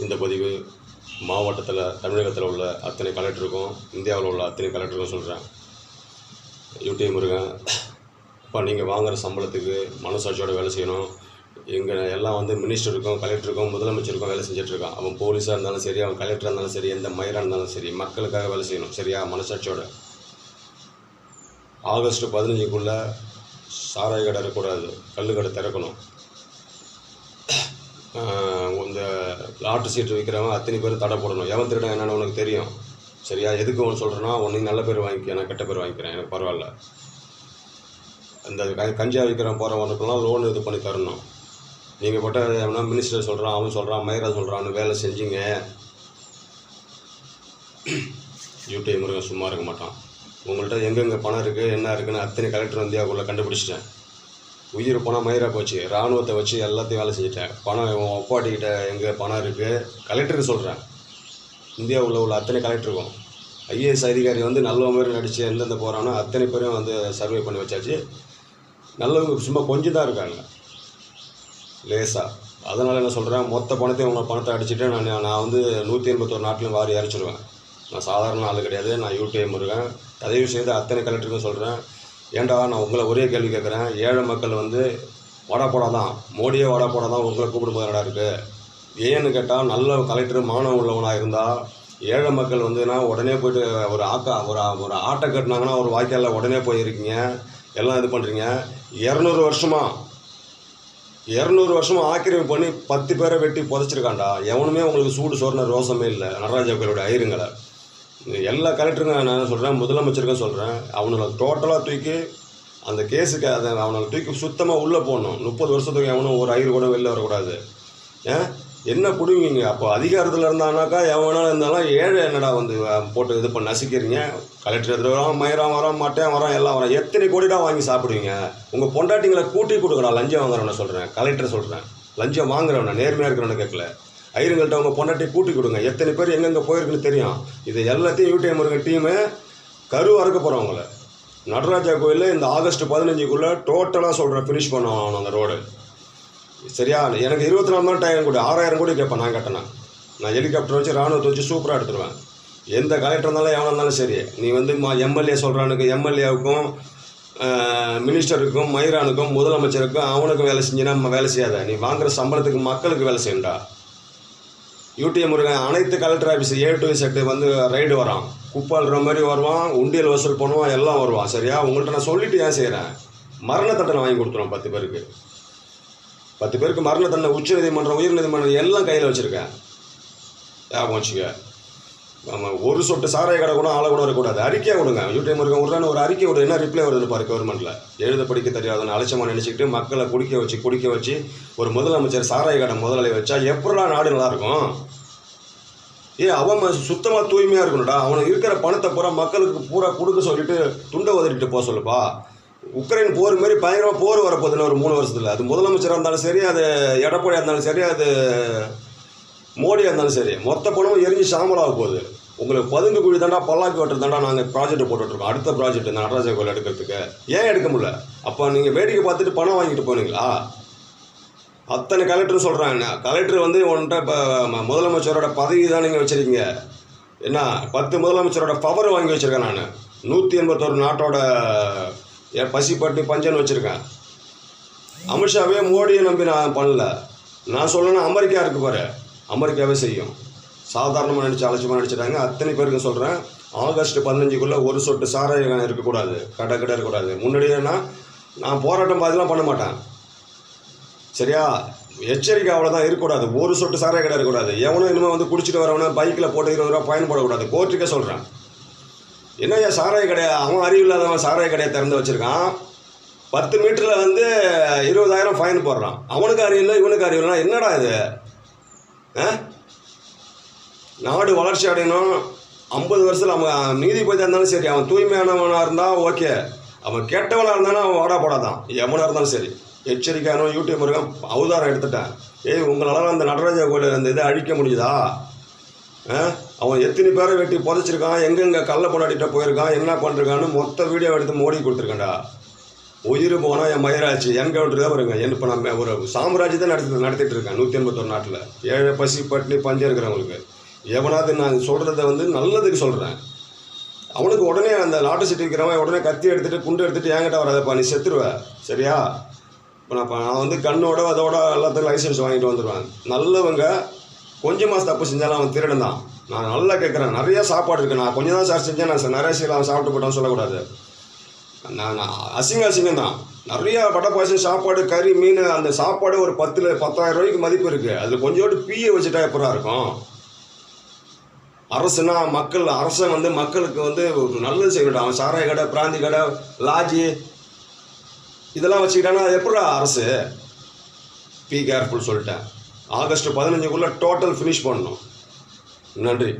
இந்த பதிவு மாவட்டத்தில் தமிழகத்தில் உள்ள அத்தனை கலெக்டருக்கும் இந்தியாவில் உள்ள அத்தனை கலெக்டருக்கும் சொல்கிறேன். யூடிஐ முருகன், இப்போ நீங்கள் வாங்குகிற சம்பளத்துக்கு மனசாட்சியோட வேலை செய்யணும். எங்கள் எல்லாம் வந்து மினிஸ்டருக்கும் கலெக்டருக்கும் முதலமைச்சருக்கும் வேலை செஞ்சிட்ருக்கான். அவன் போலீஸாக இருந்தாலும் சரி, அவன் கலெக்டராக இருந்தாலும் சரி, எந்த மயிராக இருந்தாலும் சரி, மக்களுக்காக வேலை செய்யணும். சரியா? மனசாட்சியோட. ஆகஸ்ட் 15க்குள்ளே சாராய கடை இருக்கக்கூடாது, கல் கடை திறக்கணும். இந்த லாட்ரி சீட்டு விற்கிறவன் அத்தனை பேர் தடை போடணும். எவன் திருடன் என்னென்னு உனக்கு தெரியும். சரியா? எதுக்கு ஒன்று சொல்கிறேன்னா, ஒன்று நல்ல பேர் வாங்கிக்க, நான் கெட்ட பேர் வாங்கிக்கிறேன், எனக்கு பரவாயில்ல. இந்த கஞ்சா விற்கிறவன் போகிறவனுக்கெல்லாம் லோன் இது பண்ணி தரணும். நீங்கள் போட்ட எவனா மினிஸ்டர் சொல்கிறான், அவன் சொல்கிறான், மயிரா சொல்கிறான்னு வேலை செஞ்சீங்க. யூடிஐ முருகன் சும்மா இருக்க மாட்டான். உங்கள்கிட்ட எங்கெங்கே பணம் இருக்குது, என்ன இருக்குதுன்னு அத்தனை கலெக்டர் இந்தியாவுக்குள்ளே கண்டுபிடிச்சிட்டேன். உயிர் பணம் மயிராக போச்சு. இராணுவத்தை வச்சு எல்லாத்தையும் வேலை செஞ்சுட்டேன். பணம் ஒப்பாட்டிக்கிட்ட எங்கே பணம் இருக்குது கலெக்டருக்கு சொல்கிறேன். இந்தியாவில் உள்ள அத்தனை கலெக்டருக்கும் ஐஏஎஸ் அதிகாரி வந்து நல்லவங்க மாதிரி நடித்து எந்தெந்த போகிறானோ அத்தனை பேரும் வந்து சர்வே பண்ணி வச்சாச்சு. நல்லவங்க சும்மா கொஞ்சம் தான் இருக்காங்க, லேசாக. அதனால் என்ன சொல்கிறேன், மொத்த பணத்தையும் உங்களை பணத்தை அடிச்சுட்டு நான் வந்து 181 நாட்டிலும் வாரி அரைச்சிடுவேன். நான் சாதாரண ஆள் கிடையாது. நான் யூடிஐ முருகன். தயவு செய்து அத்தனை கலெக்டருக்கும் சொல்கிறேன். ஏண்டா, நான் உங்களை ஒரே கேள்வி கேட்குறேன். ஏழை மக்கள் வந்து வடை போட தான், மோடியே வடை போட தான் உங்களை கூப்பிடும்போது என்னடா இருக்குது? ஏன்னு கேட்டால், நல்ல கலெக்டர் மானம் உள்ளவனாக இருந்தால் ஏழை மக்கள் வந்துன்னா உடனே போய்ட்டு ஒரு ஆட்டை கட்டினாங்கன்னா ஒரு வாய்க்காலில் உடனே போயிருக்கீங்க, எல்லாம் இது பண்ணுறீங்க. 200 வருஷமாக ஆக்கிரமிப்பு பண்ணி 10 பேரை வெட்டி புதைச்சிருக்காண்டா. எவனுமே உங்களுக்கு சூடு சோறுன ரோசமே இல்லை. நடராஜா கோயிலுடைய ஐயருங்களை எல்லா கலெக்டருங்க நான் என்ன சொல்கிறேன், முதலமைச்சருக்கும் சொல்கிறேன், அவனை டோட்டலாக தூக்கி அந்த கேஸுக்கு அதை அவனை தூக்கி சுத்தமாக உள்ளே போடணும். 30 வருஷத்துக்கு எவனும் ஒரு ஐயர் கூட வெளில வரக்கூடாது. என்ன பிடுவீங்க? அப்போ அதிகாரத்தில் இருந்தானாக்கா எவனாலும் இருந்தாலும் ஏழை என்னடா வந்து போட்டு இது பண்ண நசிக்கிறீங்க. கலெக்டர் எடுத்துகிட்டு வரான், மயிரான் வரான், மாட்டேன் வரான், எல்லாம் வரான். எத்தனை கோடிடா வாங்கி சாப்பிடுவீங்க? உங்கள் பொண்டாட்டிங்களை கூட்டி கொடுக்குறா. லஞ்சம் வாங்குறவனை சொல்கிறேன், கலெக்டர் சொல்கிறேன். லஞ்சம் வாங்குறவனை, நேர்மையாக இருக்கிறவனை கேட்கல. ஐயருங்கள்ட்ட அவங்க பொண்டாட்டி கூட்டி கொடுங்க. எத்தனை பேர் எங்கெங்கே போயிருக்குன்னு தெரியும். இது எல்லாத்தையும் யூடிஐ முருகன் டீமு அறுக்க போகிறவங்கள நடராஜா கோயிலில் இந்த ஆகஸ்ட் 15க்குள்ளே டோட்டலாக சொல்கிறேன், ஃபினிஷ் பண்ணுவான் அந்த ரோடு. சரியா? எனக்கு 24 மணி டைம் கூட 6000 கோடி கேட்பேன். நான் கட்டினேன். நான் ஹெலிகாப்டர் வச்சு ராணுவத்தை வச்சு சூப்பராக எடுத்துருவேன். எந்த கலெக்டர் இருந்தாலும் எவனாக இருந்தாலும் சரி. நீ வந்து எம்எல்ஏ சொல்கிறானுக்கு, எம்எல்ஏவுக்கும் மினிஸ்டருக்கும் மயிரானுக்கும் முதலமைச்சருக்கும் அவனுக்கும் வேலை செஞ்சுன்னா வேலை செய்யாத. நீ வாங்குகிற சம்பளத்துக்கு மக்களுக்கு வேலை செய்யண்டா. யூடிஐ முருகன் அனைத்து collector office A to Z வந்து ரைடு வரான். குப்பாளுற மாதிரி வருவான், உண்டியல் வசூல் பண்ணுவான், எல்லாம் வருவான். சரியா? உங்கள்கிட்ட நான் சொல்லிவிட்டு ஏன் செய்கிறேன், மரண தண்டனை வாங்கி கொடுத்துருவோம். 10 பேருக்கு மரண தண்டனை. உச்சநீதிமன்றம், உயர்நீதிமன்றம் எல்லாம் கையில் வச்சுருக்கேன். ஞாபகம் வச்சுக்க. ஆமாம், ஒரு சொட்டு சாராய கடை கூட ஆளை கூட இருக்கக்கூடாது. அறிக்கையாக கொடுங்க. யூடிஐ முருகன் விட்றான்னு ஒரு அறிக்கை விடு. என்ன ரிப்ளை வருது பாரு கவர்மெண்ட்டில். எழுத படிக்க தெரியாதுன்னு அலட்சியமாக நினச்சிக்கிட்டு மக்களை குடிக்க வச்சு ஒரு முதலமைச்சர் சாராய கடை முதலாளி வச்சா எப்படா நாடு நல்லாயிருக்கும்? அவன் சுத்தமாக தூய்மையாக இருக்கணும்டா. அவனுக்கு இருக்கிற பணத்தை பூரா மக்களுக்கு பூரா கொடுக்க சொல்லிட்டு துண்டை உதறிட்டு போக சொல்லுப்பா. உக்ரைன் போர் மாரி பயங்கரமாக போர் வரப்போகுதுன்னு ஒரு 3 வருஷத்தில். அது முதலமைச்சராக இருந்தாலும் சரி, அது எடப்பாடியாக இருந்தாலும் சரி, அது மோடியாக இருந்தாலும் சரி, மொத்த பணமும் எரிஞ்சு சாம்பலாக போகுது. உங்களுக்கு பதுங்கு குழி தாண்டா, பல்லாக்கி வெட்டுறது தாண்டா நாங்கள் ப்ராஜெக்ட் போட்டுட்ருக்கோம். அடுத்த ப்ராஜெக்ட் இந்த நடராஜா கோயில் எடுக்கிறதுக்கு ஏன் எடுக்க முடியல? அப்போ நீங்கள் வேடிக்கை பார்த்துட்டு பணம் வாங்கிட்டு போனீங்களா? அத்தனை கலெக்டர் சொல்கிறாங்க. கலெக்டர் வந்து உன்கிட்ட இப்போ முதலமைச்சரோட பதவி தான் நீங்கள் வச்சுருக்கீங்க. என்ன 10 முதலமைச்சரோட பவர் வாங்கி வச்சுருக்கேன் நான். 181 நாட்டோட பசி பட்டி பஞ்சன்னு வச்சுருக்கேன். அமித்ஷாவே மோடியை நம்பி நான் பண்ணல. நான் சொல்லணும்னா அமெரிக்கா இருக்கு பாரு, அமெரிக்காவே செய்யும். சாதாரணமாக அலட்சியமாக நடிச்சிட்டாங்க. அத்தனை பேருக்கு சொல்கிறேன், ஆகஸ்ட் 15க்குள்ளே ஒரு சொட்டு சாராயம் இருக்கக்கூடாது, கடை இருக்கக்கூடாது. முன்னாடியேனா நான் போராட்டம் பாதிலாம் பண்ண மாட்டேன். சரியா? எச்சரிக்கை அவ்வளோதான், இருக்கக்கூடாது. ஒரு சொட்டு சாராய கடை இருக்கக்கூடாது. எவனும் இனிமேல் வந்து குடிச்சிட்டு வரவனா பைக்கில் போட்டு 20 ரூபா ஃபைன் போடக்கூடாது. கோர்ட்டுக்கே சொல்கிறேன். என்னையா சாராய கடை, அவன் அறிவு இல்லாதவன் சாராய கடையை திறந்து வச்சுருக்கான். 10 மீட்டரில் வந்து 20,000 ஃபைன் போடுறான். அவனுக்கு அறிவு இல்லை, இவனுக்கு அறிவு இல்லைனா என்னடா இது? நாடு வளர்ச்சி அடையணும். 50 வருஷத்தில் அவன் நீதிபதியாக இருந்தாலும் சரி, அவன் தூய்மையானவனாக இருந்தால் ஓகே. அவன் கெட்டவனாக இருந்தாலும் அவன் வாடா போடாதான். எவனாக இருந்தாலும் சரி. எச்சரிக்கையான யூடிஐ முருகன் அவதாரம் எடுத்துட்டேன். உங்களால் அந்த நடராஜா கோயிலில் இந்த இதை அழிக்க முடியுதா? அவன் எத்தனை பேரை வெட்டி புதைச்சிருக்கான், எங்கெங்கே கள்ள பொண்டாட்டிகிட்ட போயிருக்கான், என்ன பண்ணிருக்கான்னு மொத்த வீடியோ எடுத்து மோடி கொடுத்துருக்கான்டா. உயிர் போனால் என் மயிராச்சு என்கவுண்டர் தான் வருங்க. இப்போ நம்ம ஒரு சாம்ராஜ்யத்தை நடத்திட்டு இருக்கேன் 181 நாட்டில். ஏழை பசி பட்டினி பஞ்சம் இருக்கிறவங்களுக்கு எவனாவது நான் சொல்கிறத வந்து நல்லதுக்கு சொல்கிறேன். அவனுக்கு உடனே அந்த லாட்டரி சீட்டு இருக்கிறவன் உடனே கத்தி எடுத்துகிட்டு குண்டு எடுத்துகிட்டு என்கிட்ட வராதப்பா நீ செத்துருவேன் சரியா. இப்போ நான் வந்து கண்ணோட அதோட எல்லாத்துக்கும் லைசன்ஸ் வாங்கிட்டு வந்துடுவேன். நல்லவங்க கொஞ்சமாக தப்பு செஞ்சாலும் அவன் திருடன் தான். நான் நல்லா கேட்குறேன். நிறையா சாப்பாடு இருக்குது. நான் கொஞ்சம் தான் சார் செஞ்சேன். நான் நிறைய செய்யலாம் அவன் சாப்பிட்டு போட்டான்னு சொல்லக்கூடாது. நான் அசிங்கம் தான். நிறையா வடை பாயசம் சாப்பாடு கறி மீன் அந்த சாப்பாடு ஒரு 10,000 ரூபாய்க்கு மதிப்பு இருக்குது. அதில் கொஞ்சோண்டு பீயை வச்சுட்டா எப்படா இருக்கும். அரசுனா அரசன் வந்து மக்களுக்கு வந்து ஒரு நல்லது செய்யணும். அவன் சாராய கடை பிராந்தி கடை லாட்ஜி இதெல்லாம் வச்சுக்கிட்டானா அது எப்படா அரசு. பி கேர்ஃபுல் சொல்லிட்டேன். ஆகஸ்ட் 15க்குள்ளே டோட்டல் ஃபினிஷ் பண்ணணும். நன்றி.